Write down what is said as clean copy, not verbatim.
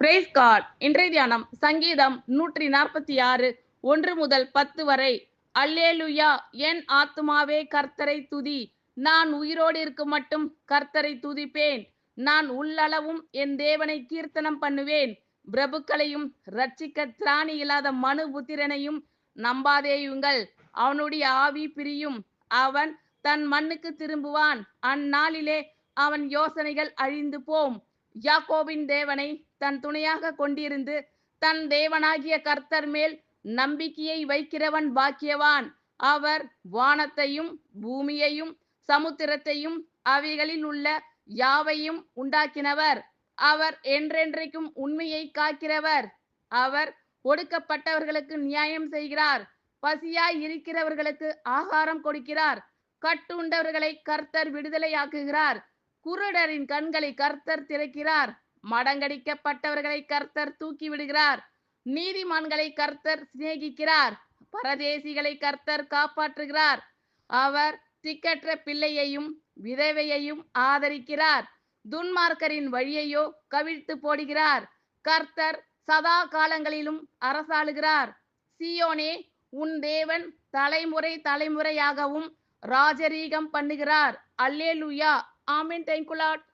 Price God. இன்றைய தியானம் சங்கீதம் 146 1 முதல் 10 வரை. அல்லேலுயா, என் ஆத்துமாவே கர்த்தரை துதி. நான் உயிரோடு இருக்கும் மட்டும் கர்த்தரை துதிப்பேன். நான் உள்ளளவும் என் தேவனை கீர்த்தனம் பண்ணுவேன். பிரபுக்களையும் ரட்சிக்க திராணி இல்லாத மனு புத்திரனையும் நம்பாதேயுங்கள். அவனுடைய ஆவி பிரியும், அவன் தன் மண்ணுக்கு திரும்புவான். அந்நாளிலே அவன் யோசனைகள் அழிந்து போம். யாக்கோபின் தேவனை தன் துணையாக கொண்டிருந்து தன் தேவனாகிய கர்த்தர் மேல் நம்பிக்கையை வைக்கிறவன் பாக்கியவான். அவர் வானத்தையும் பூமியையும் சமுத்திரத்தையும் அவைகளில் உள்ள யாவையும் உண்டாக்கினவர். அவர் என்றென்றைக்கும் உண்மையை காக்கிறவர். அவர் ஒடுக்கப்பட்டவர்களுக்கு நியாயம் செய்கிறார். பசியாய் இருக்கிறவர்களுக்கு ஆகாரம் கொடுக்கிறார். கட்டுண்டவர்களை கர்த்தர் விடுதலையாக்குகிறார். குருடரின் கண்களை கர்த்தர் திறக்கிறார். மடங்கடிக்கப்பட்டவர்களை கர்த்தர் தூக்கி விடுகிறார். நீதிமான்களை கர்த்தர் சிநேகிக்கிறார். பரதேசிகளை கர்த்தர் காப்பாற்றுகிறார். அவர் திக்கற்ற பிள்ளையையும் விதவையையும் ஆதரிக்கிறார். துன்மார்க்கரின் வழியையோ கவிழ்த்து போடுகிறார். கர்த்தர் சதா காலங்களிலும் அரசாளுகிறார். சீயோனே, உன் தேவன் தலைமுறை தலைமுறையாகவும் ராஜரீகம் பண்ணுகிறார். அல்லேலூயா. ஆமென். Thank you Lord.